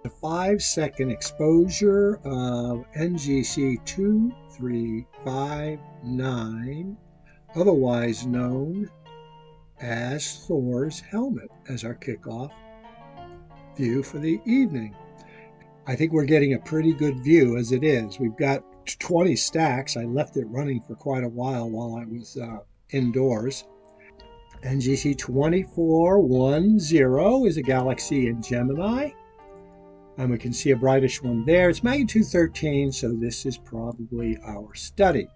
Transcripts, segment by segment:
The 5-second exposure of NGC2300-2499, otherwise known as Thor's helmet, as our kickoff view for the evening. I think we're getting a pretty good view as it is. We've got 20 stacks. I left it running for quite a while I was indoors. NGC2410 is a galaxy in Gemini. And we can see a brightish one there. It's magnitude 13, so this is probably our study.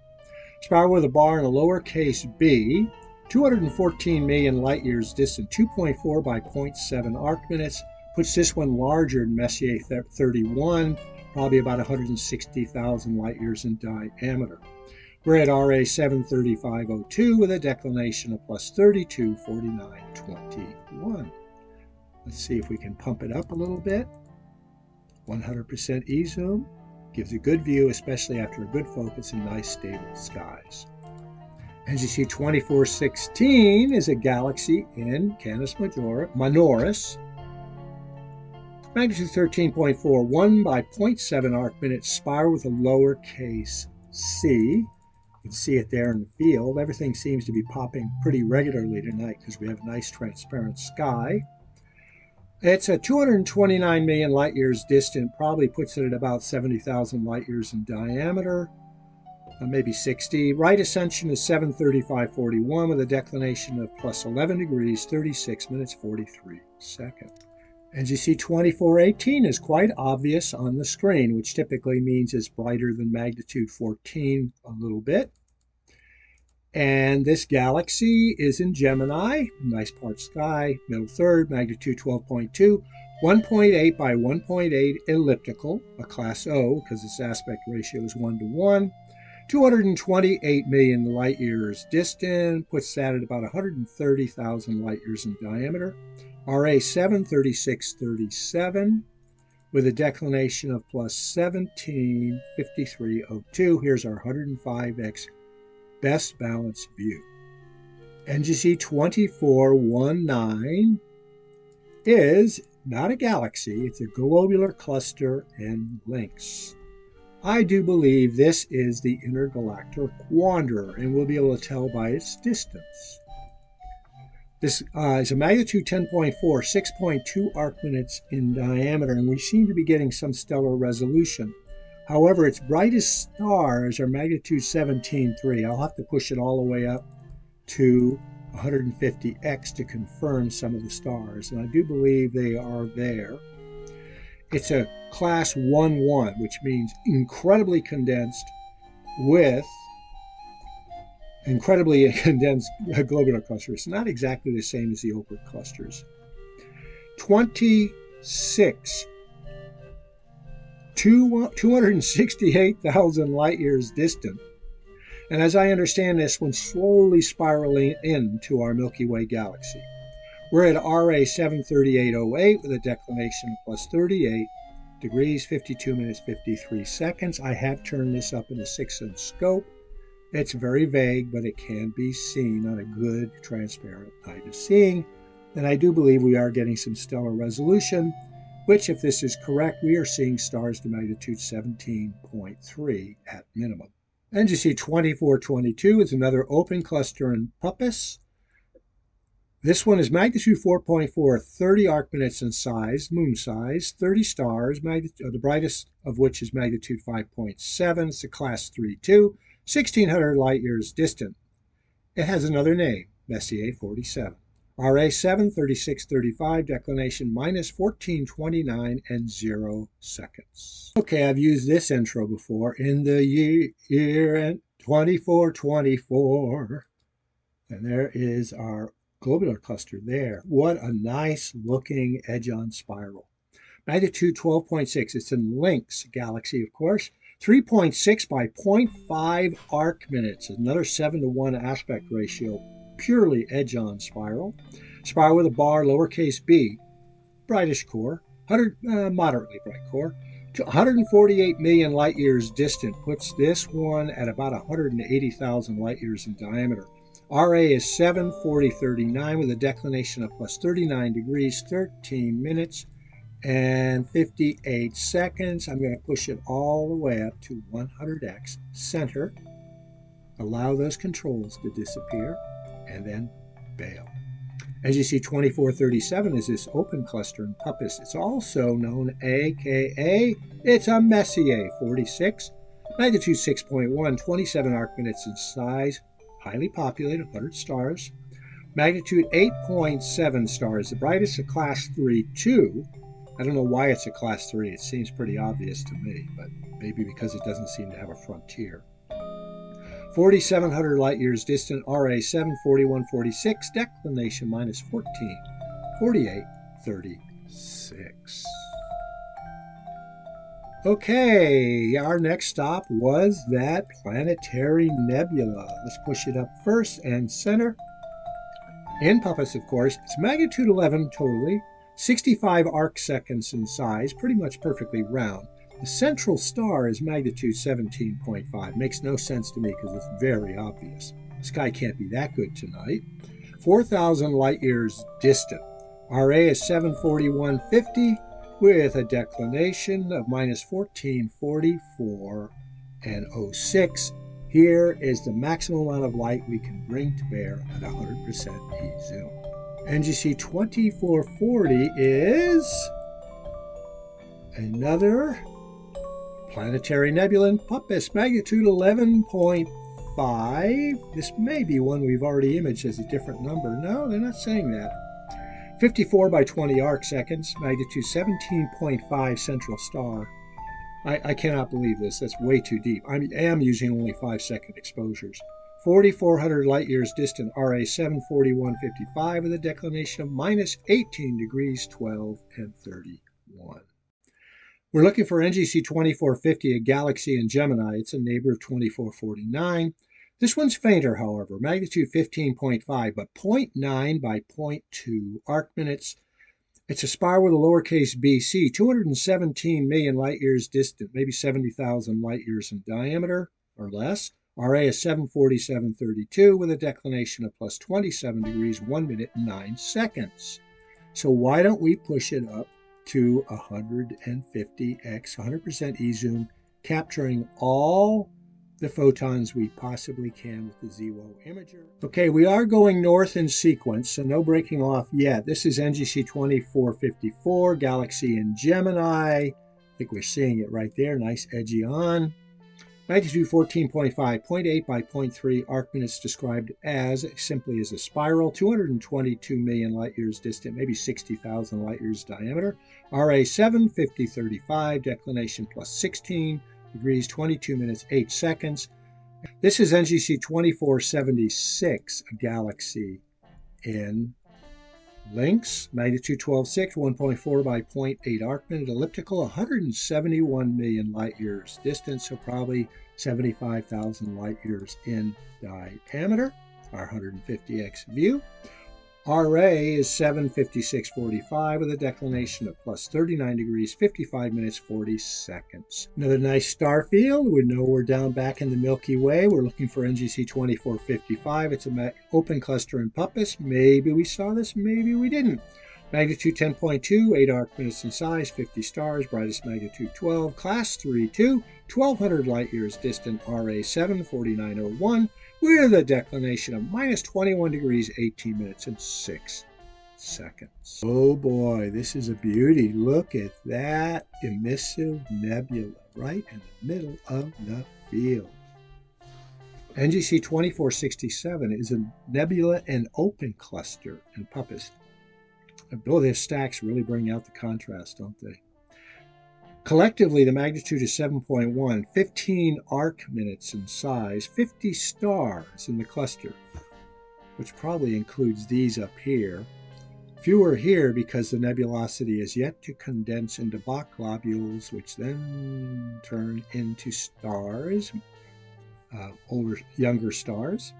Spiral with a bar and a lowercase b, 214 million light years distant, 2.4 by 0.7 arc minutes, puts this one larger than Messier 31, probably about 160,000 light years in diameter. We're at RA 73502 with a declination of plus 3249.21. Let's see if we can pump it up a little bit. 100% e-zoom gives a good view, especially after a good focus in nice stable skies. NGC 2416 is a galaxy in Canis Minoris. Magnitude 13.4, 1 by 0.7 arc minutes, spiral with a lowercase c. You can see it there in the field. Everything seems to be popping pretty regularly tonight because we have a nice transparent sky. It's a 229 million light years distant, probably puts it at about 70,000 light years in diameter, maybe 60. Right ascension is 73541 with a declination of plus 11 degrees, 36 minutes, 43 seconds. NGC 2418 is quite obvious on the screen, which typically means it's brighter than magnitude 14 a little bit. And this galaxy is in Gemini, nice part sky, middle third, magnitude 12.2, 1.8 by 1.8 elliptical, a class O because its aspect ratio is 1:1, 228 million light years distant, puts that at about 130,000 light years in diameter, RA 73637, with a declination of plus 175302. Here's our 105x best balanced view. NGC 2419 is not a galaxy, it's a globular cluster in Lynx. I do believe this is the intergalactic wanderer, and we'll be able to tell by its distance. This is a magnitude 10.4, 6.2 arc minutes in diameter, and we seem to be getting some stellar resolution. However, its brightest stars are magnitude 17.3. I'll have to push it all the way up to 150x to confirm some of the stars, and I do believe they are there. It's a class 1-1, which means incredibly condensed with incredibly condensed globular clusters. It's not exactly the same as the Oort clusters. 26. 268,000 light years distant. And as I understand this one's slowly spiraling into our Milky Way galaxy. We're at RA 73808 with a declination of plus 38 degrees, 52 minutes, 53 seconds. I have turned this up in a 6-inch scope. It's very vague, but it can be seen on a good, transparent night of seeing. And I do believe we are getting some stellar resolution, which, if this is correct, we are seeing stars to magnitude 17.3 at minimum. NGC 2422 is another open cluster in Puppis. This one is magnitude 4.4, 30 arc minutes in size, moon size, 30 stars, the brightest of which is magnitude 5.7. It's a class 3-2, 1,600 light years distant. It has another name, Messier 47. RA 73635, declination minus 1429 and 0 seconds. Okay, I've used this intro before in the year 2424. And there is our globular cluster there. What a nice looking edge-on spiral. Magnitude 12.6. It's in Lynx galaxy, of course. 3.6 by 0.5 arc minutes. Another 7:1 aspect ratio. Purely edge-on spiral. Spiral with a bar, lowercase b, brightish core, moderately bright core, to 148 million light years distant, puts this one at about 180,000 light years in diameter. RA is 74039 with a declination of plus 39 degrees, 13 minutes, and 58 seconds. I'm going to push it all the way up to 100x center. Allow those controls to disappear, and then bail. NGC2437 is this open cluster in Puppis. It's also known AKA, it's a Messier 46, magnitude 6.1, 27 arc minutes in size, highly populated, 100 stars, magnitude 8.7 stars, the brightest a class 3-2. I don't know why it's a class 3, it seems pretty obvious to me, but maybe because it doesn't seem to have a frontier. 4,700 light years distant, RA 74146, declination minus 14, 4836. Okay, our next stop was that planetary nebula. Let's push it up first and center. In Puppis, of course, it's magnitude 11 totally, 65 arc seconds in size, pretty much perfectly round. The central star is magnitude 17.5. Makes no sense to me because it's very obvious. The sky can't be that good tonight. 4,000 light years distant. RA is 74150 with a declination of minus 1444 and 06. Here is the maximum amount of light we can bring to bear at 100% e-zoom. NGC2440 is another planetary nebula in Puppis, magnitude 11.5. This may be one we've already imaged as a different number. No, they're not saying that. 54 by 20 arc seconds, magnitude 17.5 central star. I cannot believe this. That's way too deep. I am using only 5-second exposures. 4,400 light years distant, RA 74155 with a declination of minus 18 degrees, 12 and 31. We're looking for NGC2450, a galaxy in Gemini. It's a neighbor of 2449. This one's fainter, however, magnitude 15.5, but 0.9 by 0.2 arc minutes. It's a spiral with a lowercase bc, 217 million light years distant, maybe 70,000 light years in diameter or less. RA is 74732 with a declination of plus 27 degrees, 1 minute and 9 seconds. So why don't we push it up to 150x, 100% e-zoom, capturing all the photons we possibly can with the ZWO imager. Okay, we are going north in sequence, so no breaking off yet. This is NGC2454, galaxy in Gemini. I think we're seeing it right there, nice edgy on. Magnitude 14.5, 0.8 by 0.3 arc minutes, described as simply as a spiral, 222 million light years distant, maybe 60,000 light years diameter. RA 75035, declination plus 16 degrees, 22 minutes, 8 seconds. This is NGC 2476, a galaxy in Lynx, magnitude 12.6, 1.4 by 0.8 arc minute, elliptical, 171 million light years distance, so probably 75,000 light years in diameter, our 150x view. RA is 75645 with a declination of plus 39 degrees, 55 minutes, 40 seconds. Another nice star field. We know we're down back in the Milky Way. We're looking for NGC 2455. It's an open cluster in Puppis. Maybe we saw this, maybe we didn't. Magnitude 10.2, 8 arc minutes in size, 50 stars, brightest magnitude 12, class 3-2, 1200 light years distant, RA 74901. with a declination of minus 21 degrees, 18 minutes, and 6 seconds. Oh boy, this is a beauty. Look at that emissive nebula right in the middle of the field. NGC 2467 is a nebula and open cluster in Puppis. Both their stacks really bring out the contrast, don't they? Collectively, the magnitude is 7.1, 15 arc minutes in size, 50 stars in the cluster, which probably includes these up here. Fewer here because the nebulosity is yet to condense into Bach globules, which then turn into stars, younger stars.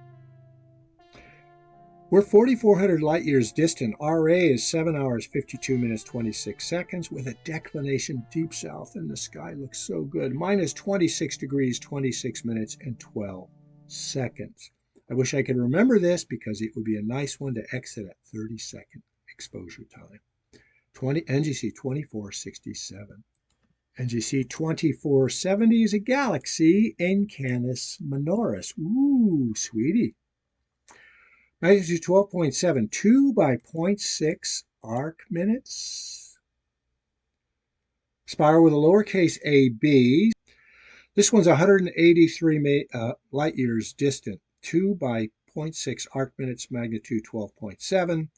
We're 4,400 light years distant. RA is 7 hours, 52 minutes, 26 seconds with a declination deep south, and the sky looks so good. Minus 26 degrees, 26 minutes, and 12 seconds. I wish I could remember this because it would be a nice one to exit at 30-second exposure time. NGC2467. NGC2470 is a galaxy in Canis Minoris. Ooh, sweetie. Magnitude 12.7, 2 by 0.6 arc minutes. Spiral with a lowercase ab. This one's 183 light years distant, 2 by 0.6 arc minutes, magnitude 12.7.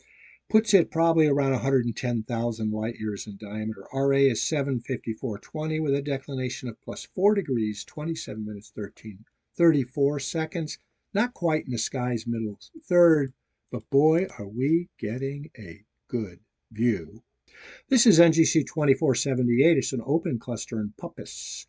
Puts it probably around 110,000 light years in diameter. RA is 754.20 with a declination of plus 4 degrees, 27 minutes, 34 seconds. Not quite in the sky's middle third, but boy, are we getting a good view. This is NGC 2478. It's an open cluster in Puppis.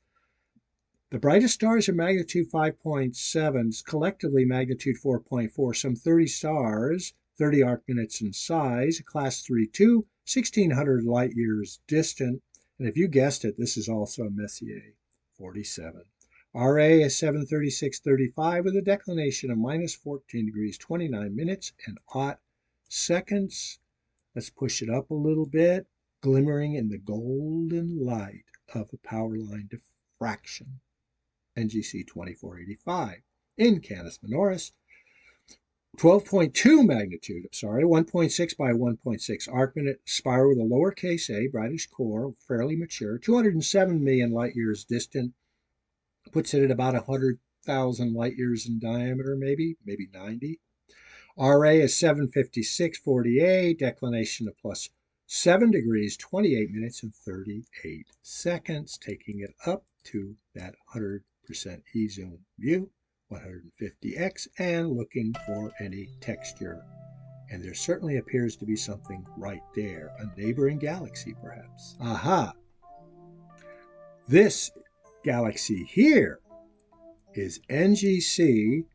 The brightest stars are magnitude 5.7, collectively magnitude 4.4, some 30 stars, 30 arc minutes in size, class 3-2, 1600 light years distant. And if you guessed it, this is also a Messier 47. RA is 736.35 with a declination of minus 14 degrees, 29 minutes and 8 seconds. Let's push it up a little bit, glimmering in the golden light of a power line diffraction. NGC 2485 in Canis Minoris. 12.2 magnitude, 1.6 by 1.6 arc minute, spiral with a lowercase a, brightest core, fairly mature, 207 million light years distant. Puts it at about 100,000 light years in diameter, maybe 90. RA is 756.48, declination of plus 7 degrees, 28 minutes and 38 seconds, taking it up to that 100% E-zoom view, 150x, and looking for any texture. And there certainly appears to be something right there, a neighboring galaxy perhaps. Aha! This galaxy here is NGC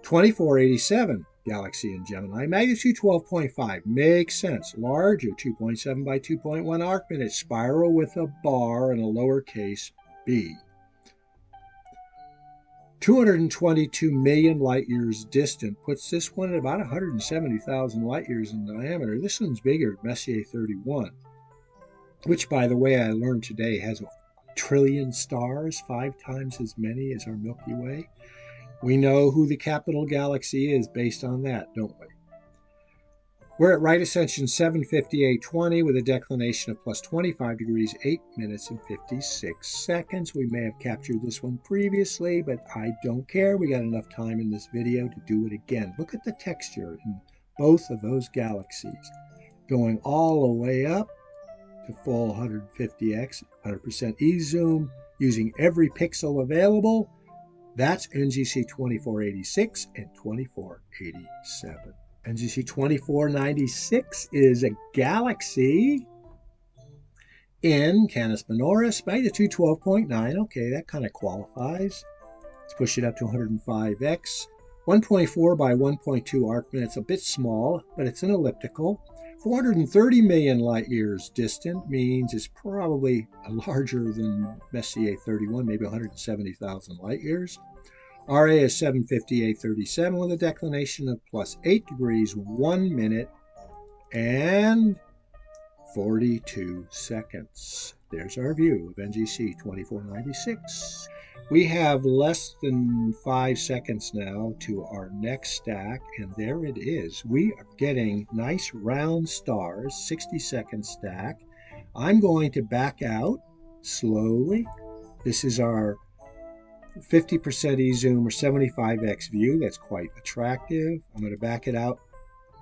2487, galaxy in Gemini, magnitude 12.5. Makes sense. Larger, 2.7 by 2.1 arc minute, spiral with a bar and a lowercase b. 222 million light years distant puts this one at about 170,000 light years in diameter. This one's bigger, Messier 31, which, by the way, I learned today has a trillion stars, 5 times as many as our Milky Way. We know who the capital galaxy is based on that, don't we? We're at right ascension 758.20 with a declination of plus 25 degrees, 8 minutes and 56 seconds. We may have captured this one previously, but I don't care. We got enough time in this video to do it again. Look at the texture in both of those galaxies, going all the way up to full 150x, 100% E-zoom, using every pixel available. That's NGC 2486 and 2487. NGC 2496 is a galaxy in Canis Minoris, magnitude 12.9. Okay, that kind of qualifies. Let's push it up to 105x. 1.4 by 1.2 arc minutes, a bit small, but it's an elliptical. 430 million light years distant means it's probably larger than Messier 31, maybe 170,000 light years. RA is 758.37 with a declination of plus 8 degrees, 1 minute and 42 seconds. There's our view of NGC 2496. We have less than 5 seconds now to our next stack, and there it is. We are getting nice round stars, 60-second stack. I'm going to back out slowly. This is our 50% E-zoom or 75x view. That's quite attractive. I'm going to back it out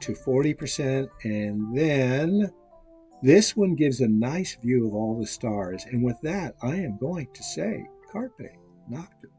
to 40%, and then this one gives a nice view of all the stars. And with that, I am going to say carpe noctem.